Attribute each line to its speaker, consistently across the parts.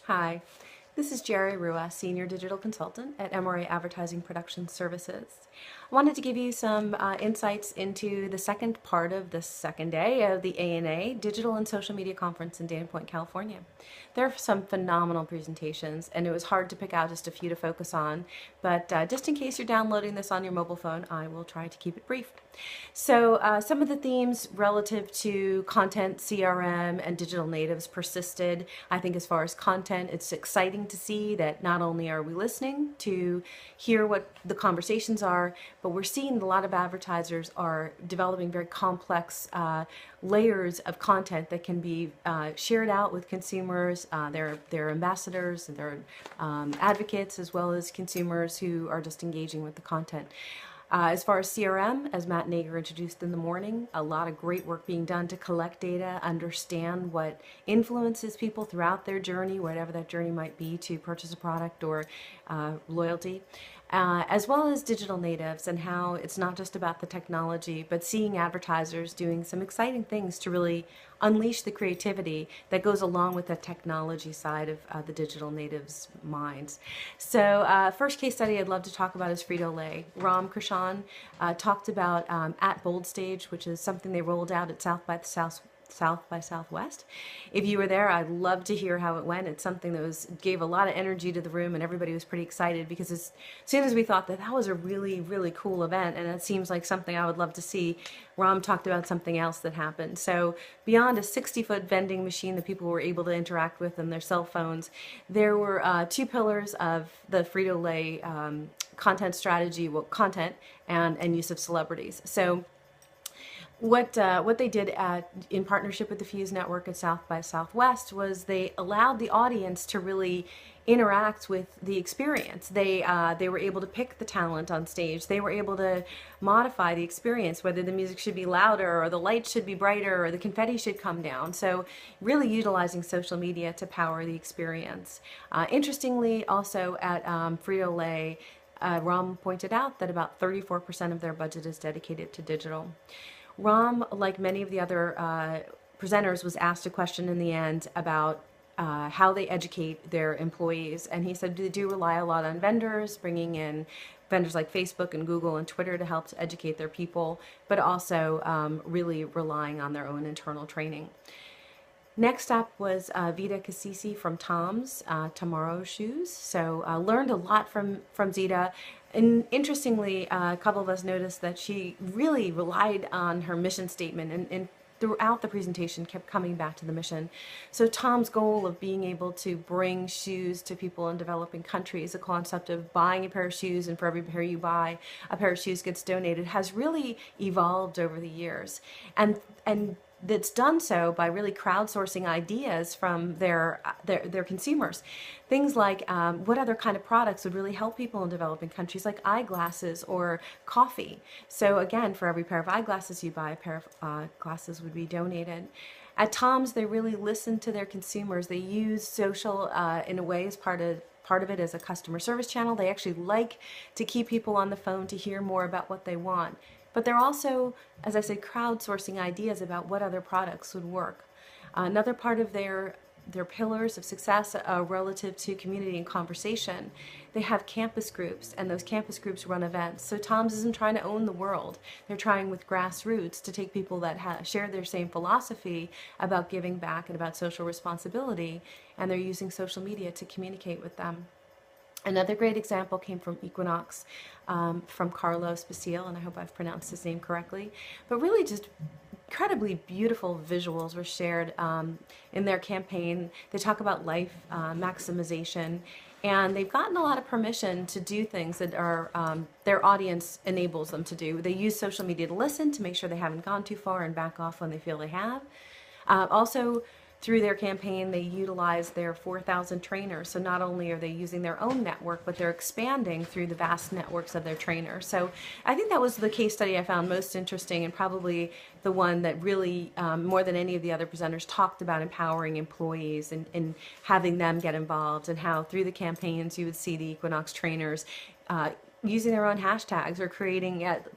Speaker 1: Hi, this is Jerry Rua, Senior Digital Consultant at MRA Advertising Production Services. I wanted to give you some insights into the second part of the second day of the ANA Digital and Social Media Conference in Dana Point, California. There are some phenomenal presentations, and it was hard to pick out just a few to focus on, but just in case you're downloading this on your mobile phone, I will try to keep it brief. So some of the themes relative to content, CRM, and digital natives persisted. I think as far as content, it's exciting to see that not only are we listening to hear what the conversations are, but we're seeing a lot of advertisers are developing very complex layers of content that can be shared out with consumers, their ambassadors, and their advocates, as well as consumers who are just engaging with the content. As far as CRM, as Matt Nager introduced in the morning, a lot of great work being done to collect data, understand what influences people throughout their journey, whatever that journey might be to purchase a product or loyalty. As well as digital natives and how it's not just about the technology, but seeing advertisers doing some exciting things to really unleash the creativity that goes along with the technology side of the digital natives' minds. So first case study I'd love to talk about is Frito-Lay. Ram Krishan talked about at Bold Stage, which is something they rolled out at South by Southwest. If you were there, I'd love to hear how it went. It's something that gave a lot of energy to the room, and everybody was pretty excited because as soon as we thought that was a really, really cool event, and it seems like something I would love to see, Ram talked about something else that happened. So beyond a 60-foot vending machine that people were able to interact with on their cell phones, there were two pillars of the Frito-Lay content strategy, content and use of celebrities. So what they did in partnership with the Fuse Network at South by Southwest was they allowed the audience to really interact with the experience. They were able to pick the talent on stage. They were able to modify the experience, whether the music should be louder or the lights should be brighter or the confetti should come down. So really utilizing social media to power the experience. Interestingly, also at Frito-Lay, Ram pointed out that about 34% of their budget is dedicated to digital. Ram, like many of the other presenters, was asked a question in the end about how they educate their employees. And he said they do rely a lot on vendors, bringing in vendors like Facebook and Google and Twitter to help to educate their people, but also really relying on their own internal training. Next up was Vida Cassisi from Tom's Tomorrow Shoes. So learned a lot from Zita. And interestingly, a couple of us noticed that she really relied on her mission statement and throughout the presentation kept coming back to the mission. So Tom's goal of being able to bring shoes to people in developing countries, a concept of buying a pair of shoes and for every pair you buy, a pair of shoes gets donated, has really evolved over the years. And that's done so by really crowdsourcing ideas from their consumers. Things like what other kind of products would really help people in developing countries, like eyeglasses or coffee. So again, for every pair of eyeglasses you buy, a pair of glasses would be donated. At Tom's, they really listen to their consumers. They use social in a way as part of it as a customer service channel. They actually like to keep people on the phone to hear more about what they want. But they're also, as I said, crowdsourcing ideas about what other products would work. Another part of their pillars of success relative to community and conversation, they have campus groups, and those campus groups run events. So Tom's isn't trying to own the world. They're trying with grassroots to take people that share their same philosophy about giving back and about social responsibility, and they're using social media to communicate with them. Another great example came from Equinox, from Carlos Basile, and I hope I've pronounced his name correctly, but really just incredibly beautiful visuals were shared in their campaign. They talk about life maximization, and they've gotten a lot of permission to do things that are their audience enables them to do. They use social media to listen, to make sure they haven't gone too far and back off when they feel they have. Also, through their campaign, they utilize their 4,000 trainers. So not only are they using their own network, but they're expanding through the vast networks of their trainers. So I think that was the case study I found most interesting, and probably the one that really, more than any of the other presenters, talked about empowering employees and having them get involved, and how through the campaigns you would see the Equinox trainers using their own hashtags or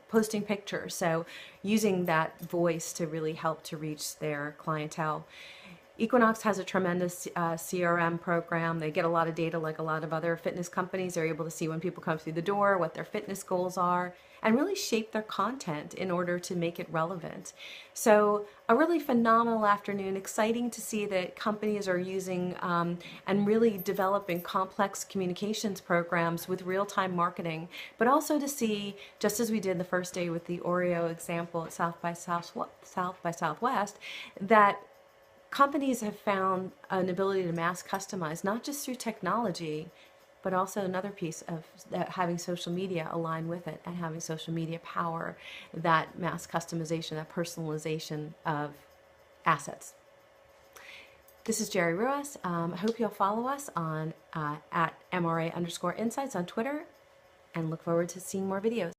Speaker 1: posting pictures. So using that voice to really help to reach their clientele. Equinox has a tremendous CRM program. They get a lot of data like a lot of other fitness companies. They're able to see when people come through the door, what their fitness goals are, and really shape their content in order to make it relevant. So a really phenomenal afternoon. Exciting to see that companies are using and really developing complex communications programs with real-time marketing, but also to see, just as we did the first day with the Oreo example at South by Southwest, that companies have found an ability to mass customize, not just through technology, but also another piece of having social media align with it and having social media power that mass customization, that personalization of assets. This is Jerry Ruiz. I hope you'll follow us on at MRA_insights on Twitter, and look forward to seeing more videos.